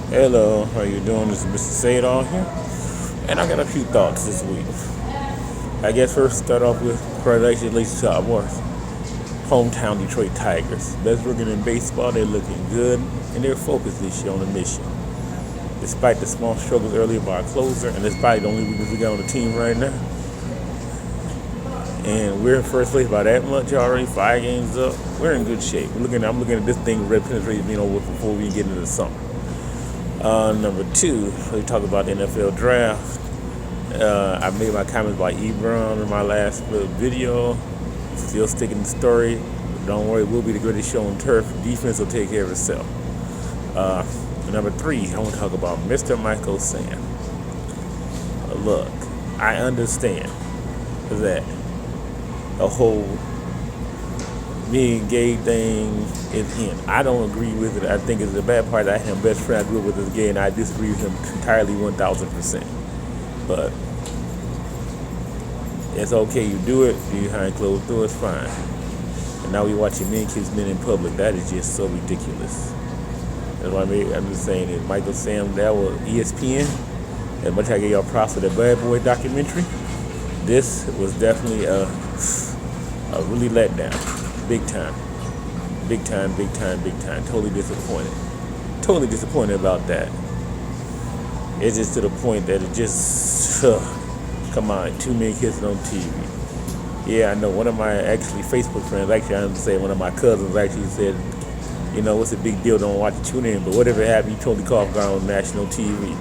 Hello, how you doing? This is Mr. Say It All here, and I got a few thoughts this week. I guess first start off with congratulations to our hometown Detroit Tigers. Best record in baseball, they're looking good, and they're focused this year on the mission. Despite the small struggles earlier by our closer, and that's probably the only weakness we got on the team right now. And we're in first place by that much already, 5 games up. We're in good shape. I'm looking at this thing red penetrating being over before we get into the summer. Number two, we talk about the NFL draft. I made my comments about Ebron in my last video. Still sticking to the story. Don't worry, it will be the greatest show on turf. Defense will take care of itself. Number three, I want to talk about Mr. Michael Sam. Look, I understand that the whole being gay thing is in. I don't agree with it. I think it's the bad part that I have best friend I grew up with is gay, and I disagree with him entirely 1,000%. But it's okay, you do it, behind closed doors, fine. And now we watching men kiss men in public. That is just so ridiculous. That's what I'm just saying that Michael Sam, that was ESPN. As much as I gave y'all props for the Bad Boy documentary, this was definitely a really letdown. Big time. Big time, big time, big time. Totally disappointed. Totally disappointed about that. It's just to the point that it just, come on, too many kids on TV. Yeah, I know. One of my actually Facebook friends, actually I have to say one of my cousins actually said, you know, what's the big deal? Don't watch it, tune in. But whatever happened, he totally caught off on national TV.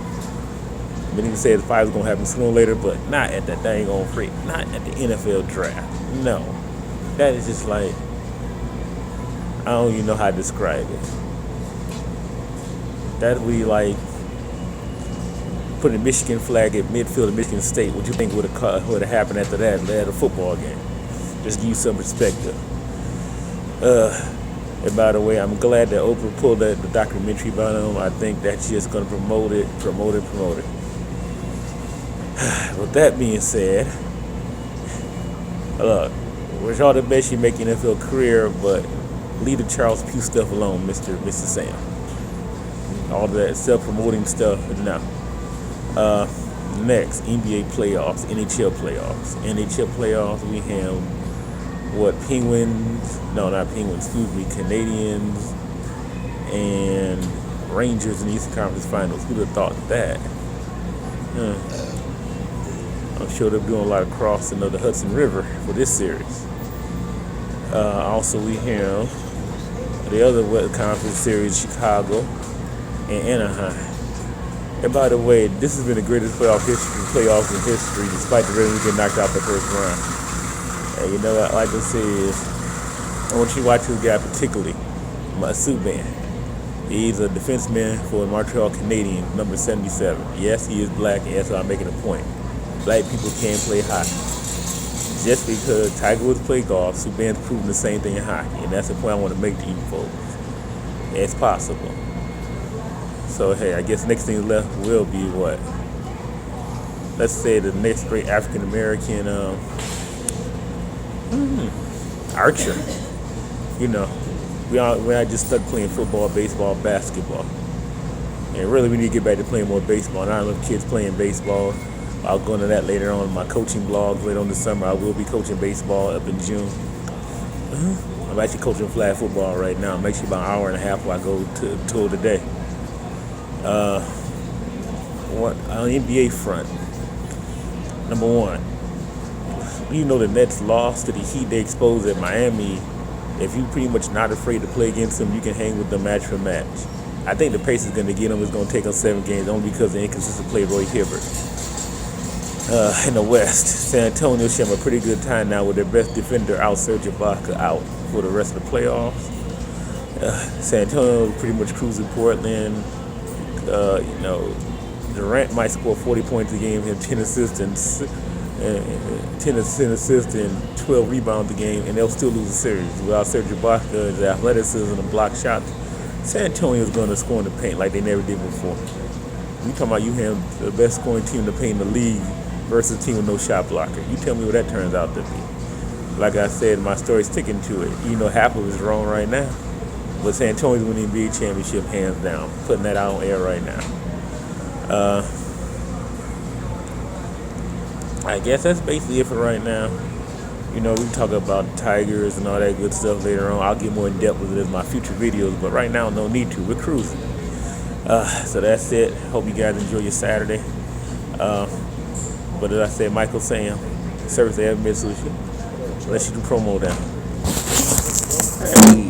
Many said the fight was going to happen sooner or later, but not at that dang on free. Not at the NFL draft. No. That is just like, I don't even know how to describe it. That would be like putting a Michigan flag at midfield of Michigan State. What do you think would have happened after that? They had a football game. Just give you some perspective. And by the way, I'm glad that Oprah pulled the documentary about him. I think that's just going to promote it. With that being said, look, wish all the best you make your NFL career, but leave the Charles Pugh stuff alone, Mr. Sam. All that self-promoting stuff, no. Next, NBA playoffs, NHL playoffs. NHL playoffs, we have Canadians and Rangers in the Eastern Conference Finals. Who'd have thought that? I'm sure they're doing a lot of crossing of the Hudson River for this series. Also, we have the other West Conference series, Chicago and Anaheim. And by the way, this has been the greatest playoffs in history, despite the Ravens getting knocked out the first round. And you know, like I said, I want you to watch this guy particularly, Subban. He's a defenseman for the Montreal Canadiens, number 77. Yes, he is black, and yes, I'm making a point. Black people can't play hockey. Just because Tiger Woods played golf, Subban's proven the same thing in hockey, and that's the point I want to make to you folks. It's possible. So hey, I guess next thing left will be what? Let's say the next great African American archer. You know, we're not just stuck playing football, baseball, basketball. And really, we need to get back to playing more baseball. And I love kids playing baseball. I'll go into that later on in my coaching blogs later on this summer. I will be coaching baseball up in June. I'm actually coaching flag football right now. I'm actually about an hour and a half while I go to tour today. On the NBA front, number one, you know the Nets lost to the Heat they exposed at Miami. If you're pretty much not afraid to play against them, you can hang with them match for match. I think the pace is going to get them. It's going to take them 7 games only because of the inconsistent play of Roy Hibbert. In the West, San Antonio should have a pretty good time now with their best defender out, Serge Ibaka, out for the rest of the playoffs. San Antonio pretty much cruising Portland. Durant might score 40 points a game, have 10 assists and 12 rebounds a game, and they'll still lose the series. Without Serge Ibaka, his athleticism and block shots, San Antonio is going to score in the paint like they never did before. You talking about you have the best scoring team in the paint in the league versus a team with no shot blocker. You tell me what that turns out to be. Like I said, my story's sticking to it. You know, half of it's wrong right now. But San Antonio's winning the big championship hands down. Putting that out on air right now. I guess that's basically it for right now. We can talk about the Tigers and all that good stuff later on. I'll get more in depth with it in my future videos, but right now, no need to. We're cruising. So that's it. Hope you guys enjoy your Saturday. But as I said, Michael Sam, Service Air Mitsubishi. Let's do promo down. Hey.